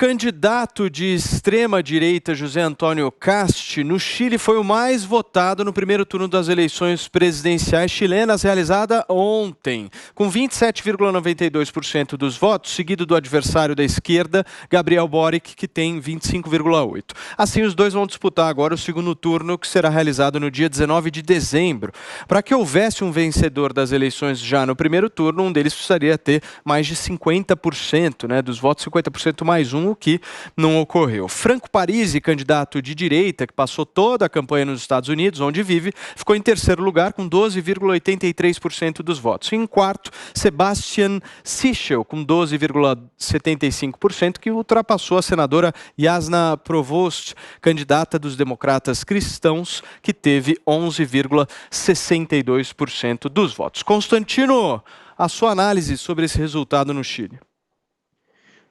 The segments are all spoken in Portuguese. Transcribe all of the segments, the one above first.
Candidato de extrema-direita José Antônio Kast, no Chile, foi o mais votado no primeiro turno das eleições presidenciais chilenas, realizada ontem, com 27,92% dos votos, seguido do adversário da esquerda, Gabriel Boric, que tem 25,8%. Assim, os dois vão disputar agora o segundo turno, que será realizado no dia 19 de dezembro. Para que houvesse um vencedor das eleições já no primeiro turno, um deles precisaria ter mais de 50%, dos votos, 50% mais um, o que não ocorreu. Franco Parisi, candidato de direita, que passou toda a campanha nos Estados Unidos, onde vive, ficou em terceiro lugar com 12,83% dos votos. Em quarto, Sebastian Sichel, com 12,75%, que ultrapassou a senadora Jasna Provost, candidata dos democratas cristãos, que teve 11,62% dos votos. Constantino, a sua análise sobre esse resultado no Chile.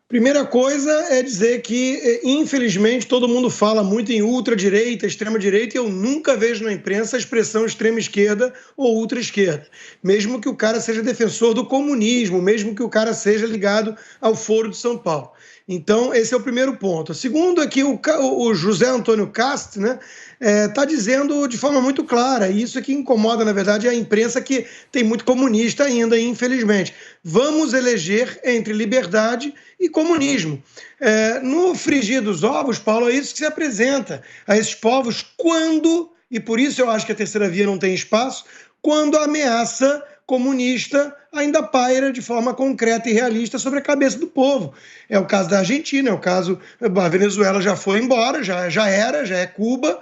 Primeira coisa é dizer que, infelizmente, todo mundo fala muito em ultradireita, extrema-direita, e eu nunca vejo na imprensa a expressão extrema-esquerda ou ultra-esquerda. Mesmo que o cara seja defensor do comunismo, mesmo que o cara seja ligado ao Foro de São Paulo. Então, esse é o primeiro ponto. O segundo é que o José Antônio Kast, está dizendo de forma muito clara, e isso que incomoda, na verdade, a imprensa, que tem muito comunista ainda, infelizmente. Vamos eleger entre liberdade e comunismo. No frigir dos ovos, Paulo, é isso que se apresenta a esses povos quando, e por isso eu acho que a terceira via não tem espaço, quando a ameaça comunista ainda paira de forma concreta e realista sobre a cabeça do povo. É o caso da Argentina, é o caso da Venezuela, já foi embora, já é Cuba,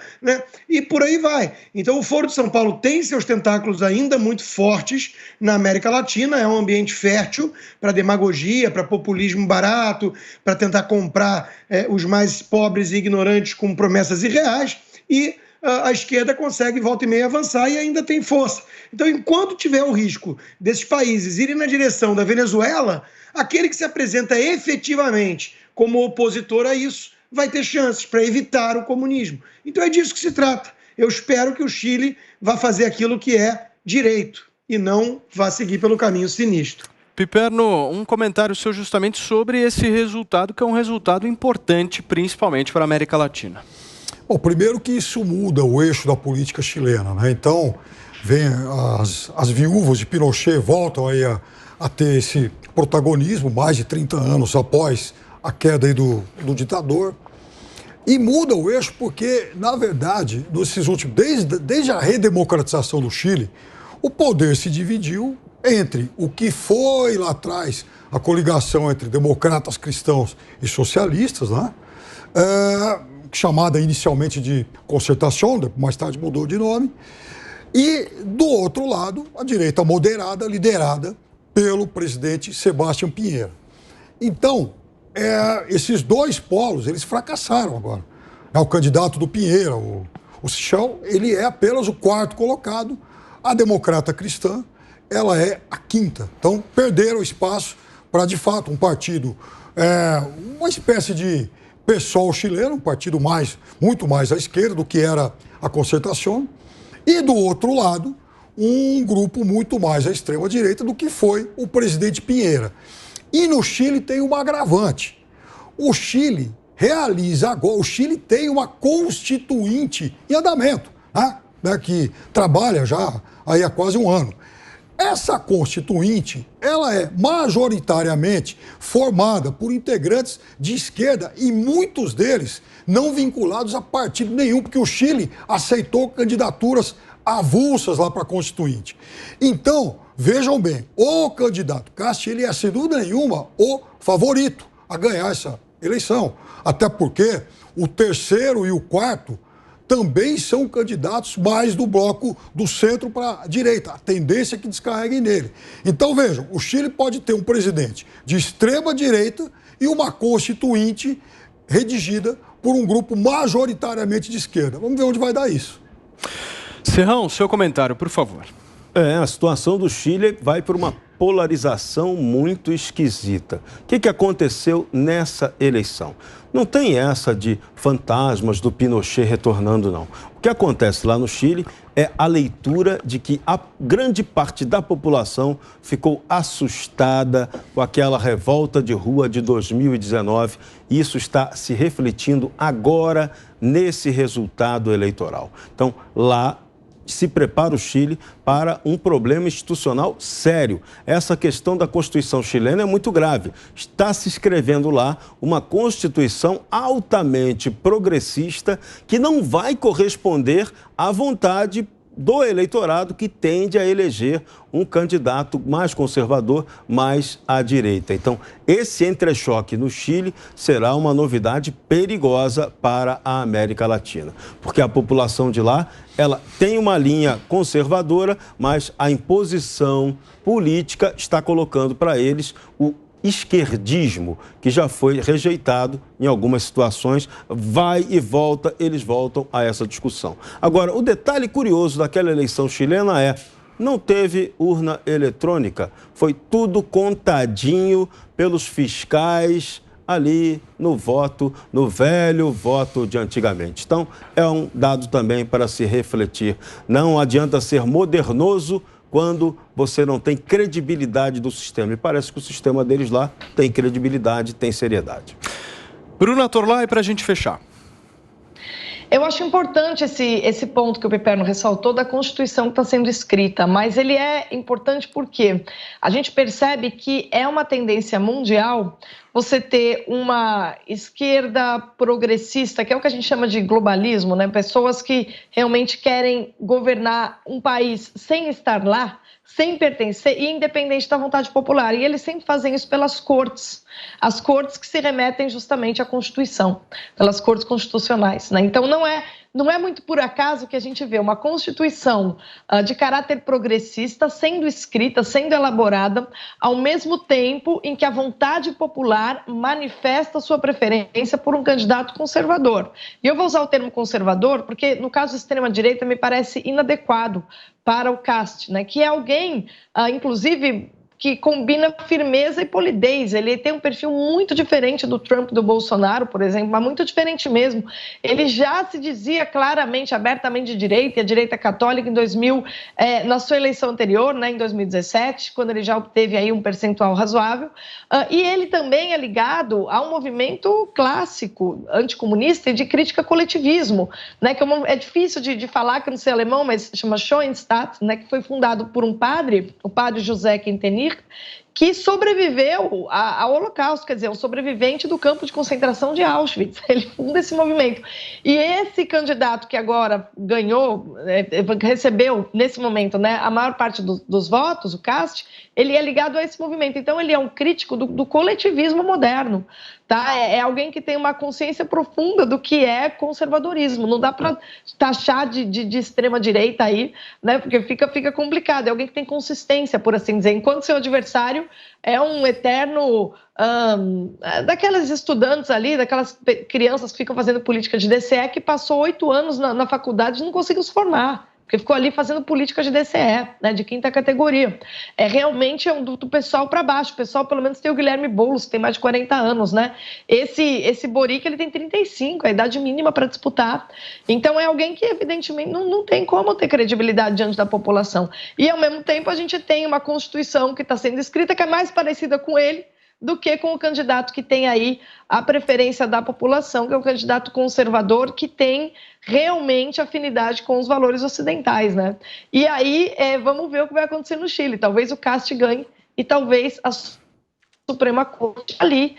e por aí vai. Então o Foro de São Paulo tem seus tentáculos ainda muito fortes na América Latina, é um ambiente fértil para demagogia, para populismo barato, para tentar comprar os mais pobres e ignorantes com promessas irreais, e a esquerda consegue, volta e meia, avançar e ainda tem força. Então, enquanto tiver o risco desses países irem na direção da Venezuela, aquele que se apresenta efetivamente como opositor a isso vai ter chances para evitar o comunismo. Então, é disso que se trata. Eu espero que o Chile vá fazer aquilo que é direito e não vá seguir pelo caminho sinistro. Piperno, um comentário seu justamente sobre esse resultado, que é um resultado importante, principalmente para a América Latina. Bom, primeiro que isso muda o eixo da política chilena, Então, vem as viúvas de Pinochet voltam aí a ter esse protagonismo mais de 30 anos após a queda aí do ditador. E muda o eixo porque, na verdade, desde a redemocratização do Chile, o poder se dividiu entre o que foi lá atrás a coligação entre democratas, cristãos e socialistas, chamada inicialmente de Concertación, mais tarde mudou de nome, e, do outro lado, a direita moderada, liderada pelo presidente Sebastián Piñera. Então, esses dois polos, eles fracassaram agora. O candidato do Piñera, o Sichel, ele é apenas o quarto colocado, a democrata cristã, ela é a quinta. Então, perderam espaço para, de fato, um partido, uma espécie de PSOL chileno, um partido muito mais à esquerda do que era a Concertación, e do outro lado, um grupo muito mais à extrema-direita do que foi o presidente Piñera. E no Chile tem uma agravante. O Chile tem uma constituinte em andamento, que trabalha já aí há quase um ano. Essa constituinte, ela é majoritariamente formada por integrantes de esquerda e muitos deles não vinculados a partido nenhum, porque o Chile aceitou candidaturas avulsas lá para a constituinte. Então, vejam bem, o candidato Kast, ele é, sem dúvida nenhuma, o favorito a ganhar essa eleição. Até porque o terceiro e o quarto também são candidatos mais do bloco do centro para a direita. A tendência é que descarreguem nele. Então, vejam, o Chile pode ter um presidente de extrema-direita e uma constituinte redigida por um grupo majoritariamente de esquerda. Vamos ver onde vai dar isso. Serrão, seu comentário, por favor. A situação do Chile vai por uma polarização muito esquisita. O que aconteceu nessa eleição? Não tem essa de fantasmas do Pinochet retornando, não. O que acontece lá no Chile é a leitura de que a grande parte da população ficou assustada com aquela revolta de rua de 2019. E isso está se refletindo agora nesse resultado eleitoral. Então, lá se prepara o Chile para um problema institucional sério. Essa questão da Constituição chilena é muito grave. Está se escrevendo lá uma Constituição altamente progressista que não vai corresponder à vontade do eleitorado que tende a eleger um candidato mais conservador, mais à direita. Então, esse entrechoque no Chile será uma novidade perigosa para a América Latina, porque a população de lá, ela tem uma linha conservadora, mas a imposição política está colocando para eles o esquerdismo, que já foi rejeitado em algumas situações, vai e volta, eles voltam a essa discussão. Agora, o detalhe curioso daquela eleição chilena é: não teve urna eletrônica, foi tudo contadinho pelos fiscais ali no voto, no velho voto de antigamente. Então, é um dado também para se refletir. Não adianta ser modernoso quando você não tem credibilidade do sistema. E parece que o sistema deles lá tem credibilidade, tem seriedade. Bruna Torlai, para a gente fechar. Eu acho importante esse ponto que o Piperno ressaltou da Constituição que está sendo escrita, mas ele é importante porque a gente percebe que é uma tendência mundial você ter uma esquerda progressista, que é o que a gente chama de globalismo, né? Pessoas que realmente querem governar um país sem estar lá, sem pertencer e independente da vontade popular. E eles sempre fazem isso pelas cortes, as cortes que se remetem justamente à Constituição, pelas cortes constitucionais, né? Então não é muito por acaso que a gente vê uma Constituição de caráter progressista sendo escrita, sendo elaborada, ao mesmo tempo em que a vontade popular manifesta sua preferência por um candidato conservador. E eu vou usar o termo conservador porque, no caso da extrema-direita, me parece inadequado para o Cast, né? Que é alguém, inclusive, que combina firmeza e polidez. Ele tem um perfil muito diferente do Trump, do Bolsonaro, por exemplo, mas muito diferente mesmo. Ele já se dizia claramente, abertamente de direita, e a direita católica na sua eleição anterior, né, em 2017, quando ele já obteve aí um percentual razoável. E ele também é ligado a um movimento clássico anticomunista e de crítica ao coletivismo, né, que é difícil de falar, que eu não sei alemão, mas chama Schoenstatt, né, que foi fundado por um padre, o padre José Quintenir, que sobreviveu ao Holocausto, quer dizer, um sobrevivente do campo de concentração de Auschwitz. Ele funda esse movimento. E esse candidato que agora ganhou, recebeu, nesse momento, né, a maior parte dos votos, o Cast, ele é ligado a esse movimento. Então, ele é um crítico do coletivismo moderno. Tá? É alguém que tem uma consciência profunda do que é conservadorismo. Não dá para taxar de extrema-direita aí, né? Porque fica complicado. É alguém que tem consistência, por assim dizer. Enquanto seu adversário é um eterno... daquelas estudantes ali, daquelas crianças que ficam fazendo política de DCE, que passou 8 anos na faculdade e não conseguiu se formar. Porque ficou ali fazendo política de DCE, né, de quinta categoria. Realmente do pessoal para baixo. O pessoal, pelo menos, tem o Guilherme Boulos, que tem mais de 40 anos, né? Esse Boric, ele tem 35, a idade mínima para disputar. Então, é alguém que, evidentemente, não tem como ter credibilidade diante da população. E, ao mesmo tempo, a gente tem uma Constituição que está sendo escrita que é mais parecida com ele do que com o candidato que tem aí a preferência da população, que é o candidato conservador, que tem realmente afinidade com os valores ocidentais, né? E aí, vamos ver o que vai acontecer no Chile. Talvez o Cast ganhe e talvez a Suprema Corte ali,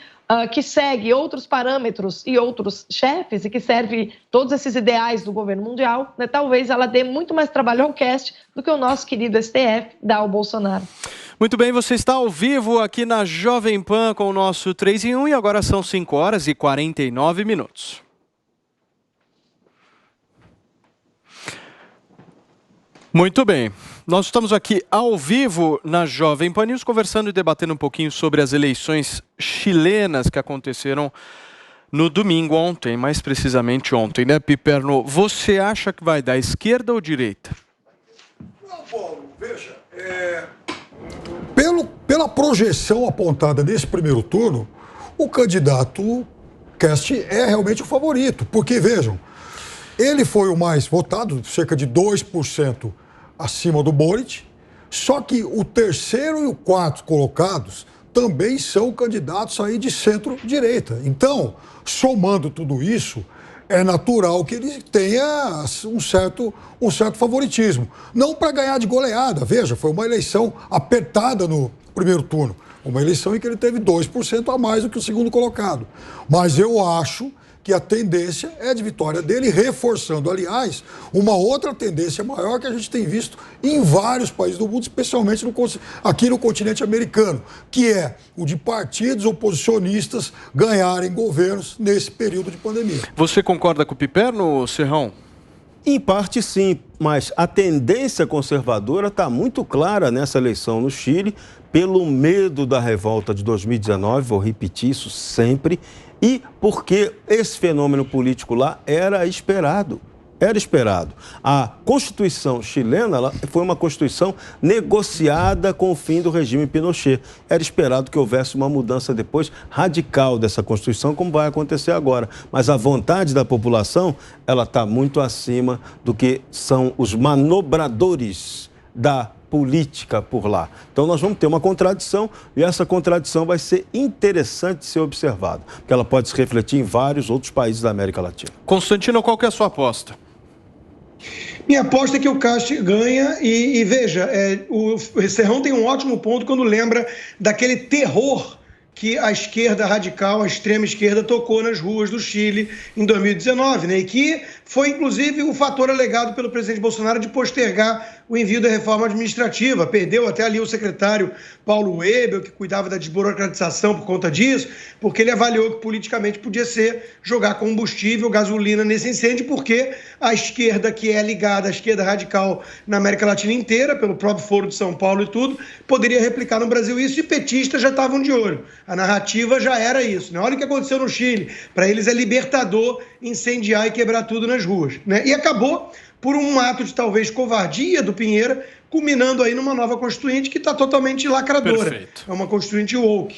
que segue outros parâmetros e outros chefes e que serve todos esses ideais do governo mundial, né? Talvez ela dê muito mais trabalho ao Cast do que o nosso querido STF dá ao Bolsonaro. Muito bem, você está ao vivo aqui na Jovem Pan com o nosso 3 em 1 e agora são 5 horas e 49 minutos. Muito bem, nós estamos aqui ao vivo na Jovem Pan News conversando e debatendo um pouquinho sobre as eleições chilenas que aconteceram no domingo ontem, mais precisamente ontem, né, Piperno? Você acha que vai dar esquerda ou direita? Não, Paulo, veja. Pela projeção apontada nesse primeiro turno, o candidato Cast é realmente o favorito. Porque, vejam, ele foi o mais votado, cerca de 2% acima do Boric, só que o terceiro e o quarto colocados também são candidatos aí de centro-direita. Então, somando tudo isso, é natural que ele tenha um certo favoritismo. Não para ganhar de goleada, veja, foi uma eleição apertada no primeiro turno. Uma eleição em que ele teve 2% a mais do que o segundo colocado. Mas eu acho que a tendência é de vitória dele, reforçando, aliás, uma outra tendência maior que a gente tem visto em vários países do mundo, especialmente aqui no continente americano, que é o de partidos oposicionistas ganharem governos nesse período de pandemia. Você concorda com o Piperno, Serrão? Em parte, sim, mas a tendência conservadora está muito clara nessa eleição no Chile, pelo medo da revolta de 2019, vou repetir isso sempre, e porque esse fenômeno político lá era esperado. Era esperado. A Constituição chilena foi uma Constituição negociada com o fim do regime Pinochet. Era esperado que houvesse uma mudança depois radical dessa Constituição, como vai acontecer agora. Mas a vontade da população, ela está muito acima do que são os manobradores da política por lá. Então nós vamos ter uma contradição e essa contradição vai ser interessante de ser observada, porque ela pode se refletir em vários outros países da América Latina. Constantino, qual que é a sua aposta? Minha aposta é que o Cast ganha e veja, o Serrão tem um ótimo ponto quando lembra daquele terror que a esquerda radical, a extrema esquerda, tocou nas ruas do Chile em 2019, né? E que foi, inclusive, o fator alegado pelo presidente Bolsonaro de postergar o envio da reforma administrativa. Perdeu até ali o secretário Paulo Webel, que cuidava da desburocratização por conta disso, porque ele avaliou que politicamente podia ser jogar combustível, gasolina nesse incêndio, porque a esquerda, que é ligada à esquerda radical na América Latina inteira, pelo próprio Foro de São Paulo e tudo, poderia replicar no Brasil isso, e petistas já estavam de olho. A narrativa já era isso, né? Olha o que aconteceu no Chile. Para eles é libertador incendiar e quebrar tudo nas ruas, né? E acabou por um ato de talvez covardia do Pinheira, culminando aí numa nova constituinte que está totalmente lacradora. Perfeito. É uma constituinte woke.